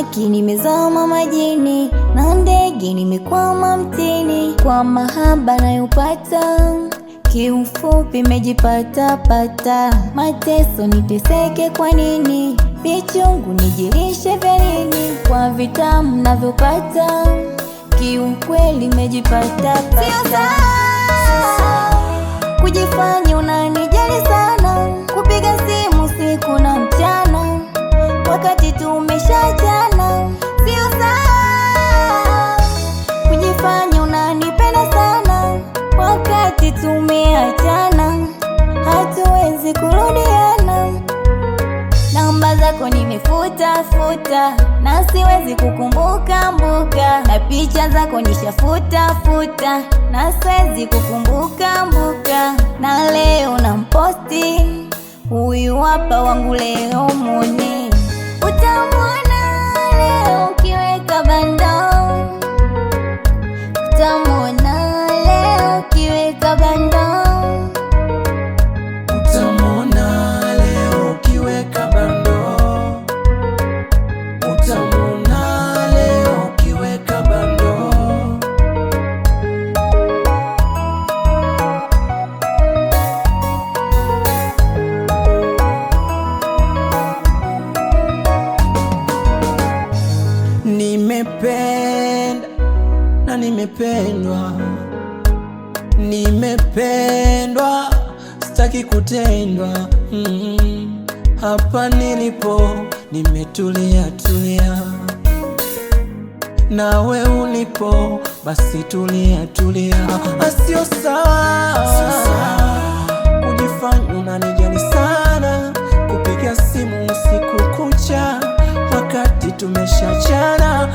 samaki nimezama majini, na ndege nimekwama mtini. Kwa mahaba nayopata, kiufupi mejipata pata. Mateso niteseke kwa nini? Vichungu nijilishe vya nini? Kwa vitamu navyopata, kiukweli mejipata pata. Sio sawa kujifanya unanijali sana, kupiga simu siku na mchana wakati tumeshachana. Sio sawa kujifanya unanipenda sana wakati tumeachana, hatuwezi kurudiana. Namba zako nimefuta futa, na siwezi kukumbuka mbuka, na picha zako nishafuta futa, na siwezi kukumbuka mbuka. Na leo namposti huyu hapa wangu leo mone, utamwona leo ukiweka bando, utamwona leo ukiweka bando. Nimependa na nimependwa, nimependwa sitaki kutendwa. Hapa nilipo nimetulia tulia, nawe ulipo basi tulia tulia. Sio sawa kujifanya unanijali sana, kupiga simu usiku kucha wakati tumeshachana.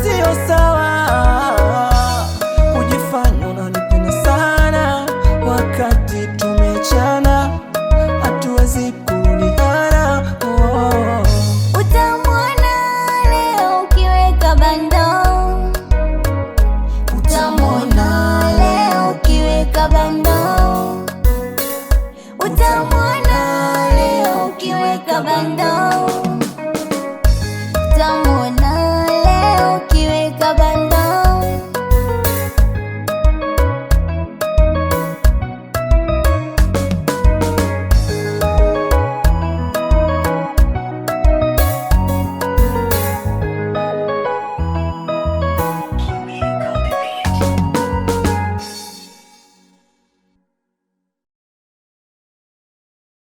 Sio sawa kujifanya unanipenda sana wakati tumechana, hatuwezi kurudiana. Utamwona leo ukiweka bando, utamwona leo ukiweka bando, utamwona leo ukiweka bando.